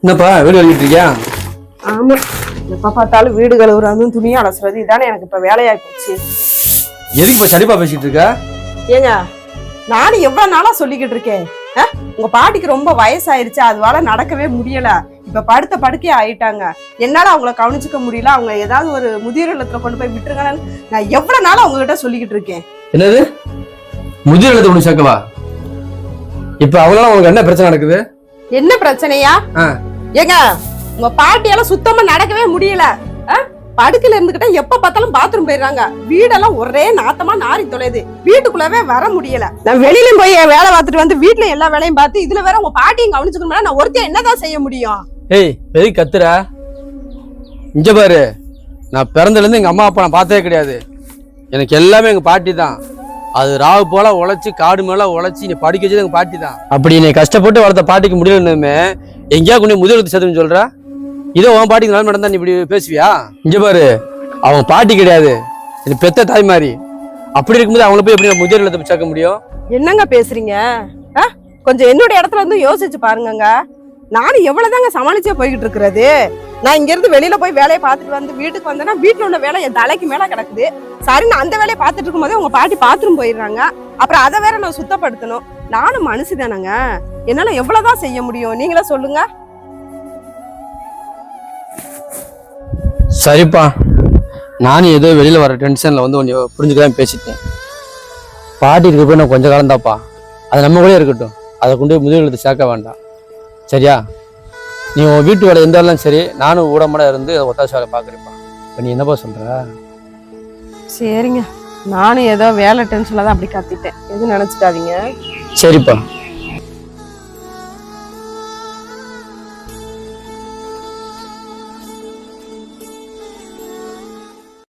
என்னப்பா வீடு கழுவிட்டு இருக்கியா? ஆமா, எப்ப பார்த்தாலும் வீடு கழுவுறது துணியை அலசுறது இதானே எனக்கு இப்ப வேலையாகி போச்சு. எதுக்கு இப்ப சடிப்பா பேசிட்டு இருக்க? ஏங்க, நானும் எவ்வளவு நாளா சொல்லிக்கிட்டு இருக்கேன், உங்க பாட்டிக்கு ரொம்ப வயசாயிருச்சு, அதுவால நடக்கவே முடியல, இப்ப படுத்த படுக்கையே ஆயிட்டாங்க, என்னால அவங்கள கவனிச்சுக்க முடியல, அவங்க ஏதாவது ஒரு முதியோர் இல்லத்துல கொண்டு போய் விட்டுருங்கன்னு நான் எவ்வளவு நாளா உங்ககிட்ட சொல்லிக்கிட்டு இருக்கேன். என்னது முதியோர் இல்லத்தை கொண்டு சேர்க்கவா? இப்ப அவங்களால உங்களுக்கு என்ன பிரச்சனை நடக்குது? என்ன பிரச்சனையா? ஏங்க, உங்க பாட்டியால சுத்தமா நடக்கவே முடியல, படுக்கையில இருந்துகிட்ட எப்ப பார்த்தாலும் பாத்ரூம் போயிடுறாங்க, வீடெல்லாம் ஒரே நாத்தமா நாரி தொலையுது, வீட்டுக்குள்ளவே வர முடியல. நான் வெளியிலும் போய் வேலை பார்த்துட்டு வந்து வீட்டுல எல்லா வேலையும் பார்த்து இதுல வேற உங்க பாட்டியும் கவனிச்சுக்கணும், நான் ஒருத்தையும் என்னதான் செய்ய முடியும்? ஏய், எதுக்கு கத்துற? இங்க பாரு, நான் பிறந்ததுல இருந்து எங்க அம்மா அப்பா நான் பார்த்ததே கிடையாது, எனக்கு எல்லாமே எங்க பாட்டி தான். அது ராவு போல உழைச்சி காடு மேல உழைச்சி நீ படிக்க வச்சது எங்க பாட்டி தான். அப்படி நீ கஷ்டப்பட்டு வளர்த்த பாட்டிக்கு முடியலன்னுமே எங்கேயா கொண்டு முதியோர் சேர்த்துன்னு சொல்ற? இதோ உன் பாட்டிக்கு நல்லா நடந்தா நீ இப்படி பேசுவியா? இங்க பாரு, அவங்க பாட்டி கிடையாது, இது பெத்த தாய் மாதிரி. அப்படி இருக்கும்போது அவங்கள போய் எப்படி முதியோர் இல்லத்தை போய் சேர்க்க முடியும்? என்னங்க பேசுறீங்க? கொஞ்சம் என்னோட இடத்துல இருந்து யோசிச்சு பாருங்க. நானும் எவ்வளவுதாங்க சமாளிச்சே போய்கிட்டு இருக்கிறது. நான் இங்க இருந்து வெளியில போய் வேலையை பார்த்துட்டு வந்து வீட்டுக்கு வந்தேன்னா வீட்டுல உள்ள வேலை என் தலைக்கு மேல கிடக்குது. சரி, நான் அந்த வேலையை பார்த்துட்டு இருக்கும் போதே உங்க பாட்டி பாத்ரூம் போயிடுறாங்க, அப்புறம் அதை வேற நான் சுத்தப்படுத்தணும். நானும் மனுஷி தானங்க, என்னால எவ்வளவுதான் செய்ய முடியும், நீங்களே சொல்லுங்க. சரிப்பா, நானும் ஏதோ வெளியில வர டென்ஷன்ல வந்து கொஞ்சம் புரிஞ்சுக்கதான் பேசிட்டேன். பாட்டி இருக்க போய் நான் கொஞ்சம் காலம் தான்ப்பா, அது நம்ம கூட இருக்கட்டும், அதை கொண்டு முதியோர் இல்லத்தை சேர்க்க வேண்டாம், சரியா? நீ உன் வீட்டு வேலை எந்த வேலையும் சரி, நானும் ஊடமாட இருந்து ஒத்தாசை வேலை பார்க்குறேன்ப்பா. இப்போ நீ என்னப்பா சொல்ற? சரிங்க, நானும் ஏதோ வேலை டென்ஷன்ல தான் அப்படி கத்திட்டேன், எதுவும் நினைச்சுக்காதீங்க. சரிப்பா.